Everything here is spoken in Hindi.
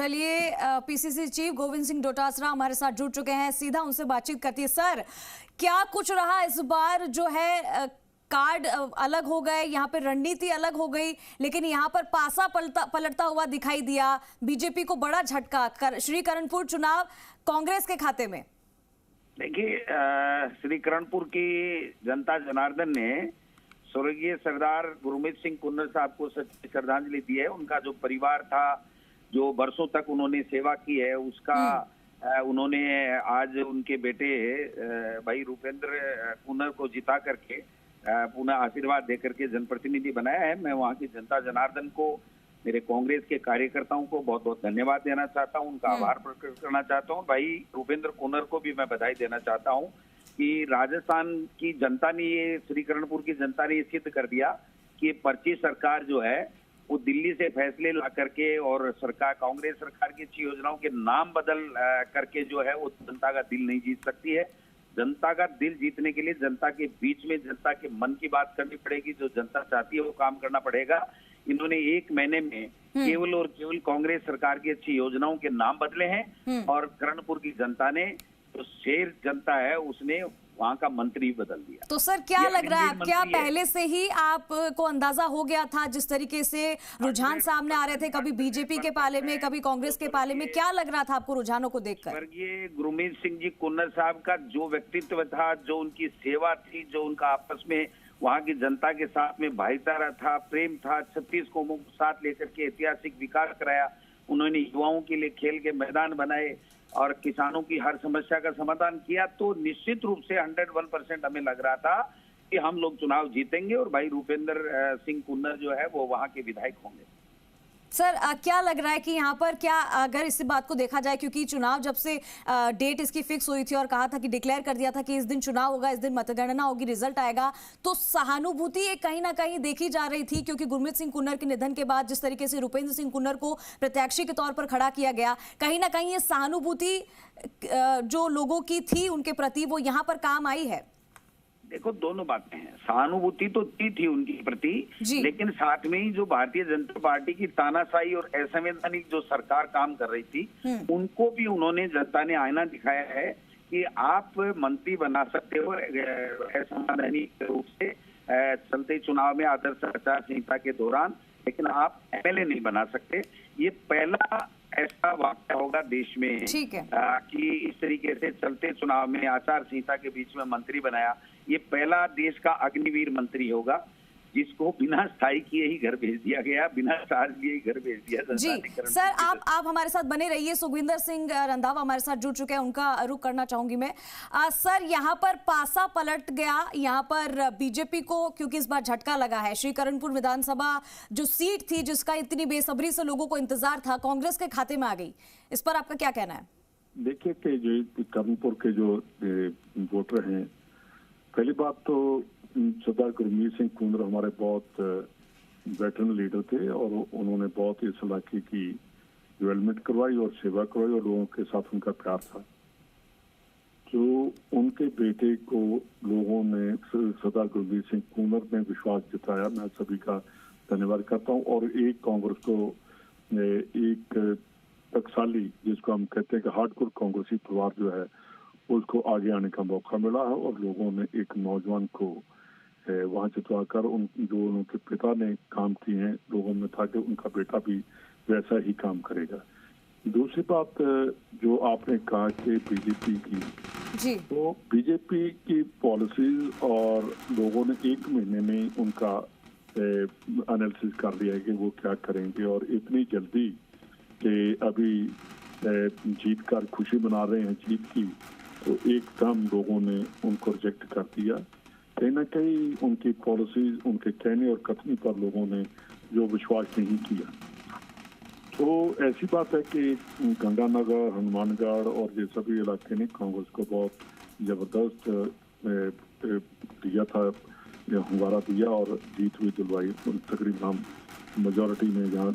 चलिए, पीसीसी चीफ गोविंद सिंह डोटासरा हमारे साथ जुड़ चुके हैं। सीधा उनसे बातचीत करती है। सर, क्या कुछ रहा इस बार? जो है कार्ड अलग हो गए, यहाँ पे रणनीति अलग हो गई, लेकिन यहाँ पर पासा पलटता हुआ दिखाई दिया। बीजेपी को बड़ा झटका, श्रीकरणपुर चुनाव कांग्रेस के खाते में। देखिए, श्रीकरणपुर की जनता जनार्दन ने स्वर्गीय सरदार गुरमीत सिंह कुन्नर साहब को श्रद्धांजलि दी है। उनका जो परिवार था, जो वर्षों तक उन्होंने सेवा की है, उसका उन्होंने आज उनके बेटे भाई रूपेंद्र कुन्नर को जिता करके पुनः आशीर्वाद दे करके जनप्रतिनिधि बनाया है। मैं वहाँ की जनता जनार्दन को, मेरे कांग्रेस के कार्यकर्ताओं को बहुत बहुत धन्यवाद देना चाहता हूँ, उनका आभार प्रकट करना चाहता हूँ। भाई रूपेंद्र कुन्नर को भी मैं बधाई देना चाहता हूँ कि राजस्थान की जनता ने, ये श्रीकरणपुर की जनता ने ये सिद्ध कर दिया कि पर्ची सरकार जो है वो दिल्ली से फैसले ला करके और सरकार, कांग्रेस सरकार की अच्छी योजनाओं के नाम बदल करके जो है वो जनता का दिल नहीं जीत सकती है। जनता का दिल जीतने के लिए जनता के बीच में, जनता के मन की बात करनी पड़ेगी। जो जनता चाहती है वो काम करना पड़ेगा। इन्होंने 1 महीने में केवल और केवल कांग्रेस सरकार की अच्छी योजनाओं के नाम बदले हैं और करणपुर की जनता ने, जो शेर जनता है, उसने वहां का मंत्री बदल दिया। तो सर, क्या लग रहा है, क्या पहले से ही आपको अंदाजा हो गया था? जिस तरीके से रुझान सामने आ रहे थे, कभी बीजेपी के पाले में, कभी कांग्रेस के पाले में, क्या लग रहा था आपको रुझानों को देखकर? स्वर्गीय गुरमीत सिंह जी कुन्नर साहब का जो व्यक्तित्व था, जो उनकी सेवा थी, जो उनका आपस में वहाँ की जनता के साथ में भाईचारा था, प्रेम था, 36 कौमों को साथ लेकर के ऐतिहासिक विकास कराया। उन्होंने युवाओं के लिए खेल के मैदान बनाए और किसानों की हर समस्या का समाधान किया। तो निश्चित रूप से 101% हमें लग रहा था कि हम लोग चुनाव जीतेंगे और भाई रूपेंद्र सिंह कुन्नर जो है वो वहाँ के विधायक होंगे। सर, क्या लग रहा है कि यहाँ पर, क्या अगर इस बात को देखा जाए, क्योंकि चुनाव जब से डेट इसकी फिक्स हुई थी और कहा था कि डिक्लेयर कर दिया था कि इस दिन चुनाव होगा, इस दिन मतगणना होगी, रिजल्ट आएगा, तो सहानुभूति एक कहीं ना कहीं देखी जा रही थी। क्योंकि गुरमीत सिंह कुन्नर के निधन के बाद जिस तरीके से रूपेंद्र सिंह कुन्नर को प्रत्याशी के तौर पर खड़ा किया गया, कहीं ना कहीं ये सहानुभूति जो लोगों की थी उनके प्रति, वो यहाँ पर काम आई है। देखो, दोनों बातें हैं। सहानुभूति तो थी उनकी प्रति, लेकिन साथ में ही जो भारतीय जनता पार्टी की तानाशाही और असंवैधानिक जो सरकार काम कर रही थी, उनको भी उन्होंने, जनता ने आईना दिखाया है कि आप मंत्री बना सकते हो असंवैधानिक रूप से चलते चुनाव में आदर्श आचार संहिता के दौरान, लेकिन आप एमएलए नहीं बना सकते। ये पहला ऐसा वाक्य होगा देश में कि इस तरीके से चलते चुनाव में आचार संहिता के बीच में मंत्री बनाया। ये पहला देश का अग्निवीर मंत्री होगा जिसको बिना स्थायी किए ही घर भेज दिया गया, बिना चार्ज लिए ही घर भेज दिया। जी सर, आप हमारे साथ बने रहिए। सुखविंदर सिंह रंधावा हमारे साथ जुड़ चुके हैं, उनका रुख करना चाहूंगी मैं। सर, यहाँ पर पासा पलट गया, यहाँ पर बीजेपी को क्योंकि इस बार झटका लगा है। श्रीकरणपुर विधानसभा जो सीट थी, जिसका इतनी बेसब्री से लोगों को इंतजार था, कांग्रेस के खाते में आ गई। इस पर आपका क्या कहना है? देखिए कि जो करणपुर के जो वोटर हैं, पहली बात तो सरदार गुरमीत सिंह कुन्नर हमारे बहुत वेटरन लीडर थे और उन्होंने बहुत इस इलाके की डेवलपमेंट करवाई और सेवा करवाई और लोगों के साथ उनका प्यार था। जो उनके बेटे को लोगों ने, सरदार गुरमीत सिंह कुन्नर ने विश्वास जताया, मैं सभी का धन्यवाद करता हूँ। और एक कांग्रेस को, एक टकसाली जिसको हम कहते हैं कि हार्डकोर कांग्रेसी परिवार जो है, उसको आगे आने का मौका मिला है और लोगों ने एक नौजवान को वहां जितवाकर जो उनके पिता ने काम किए हैं, लोगों में था कि उनका बेटा भी वैसा ही काम करेगा। दूसरी बात जो आपने कहा कि बीजेपी की, तो बीजेपी की पॉलिसीज और लोगों ने 1 महीने में उनका एनालिसिस कर लिया है कि वो क्या करेंगे। और इतनी जल्दी कि अभी जीत कर खुशी मना रहे हैं जीत की, तो एकदम लोगों ने उनको रिजेक्ट कर दिया। कहीं ना कहीं उनकी पॉलिसीज, उनके कहने और कथनी पर लोगों ने जो विश्वास नहीं किया। तो ऐसी बात है कि गंगानगर, हनुमानगढ़ और ये सभी इलाके ने कांग्रेस को बहुत जबरदस्त दिया था, हंगारा दिया और जीत हुई दिलवाई। तकरीबन हम मेजोरिटी में यहाँ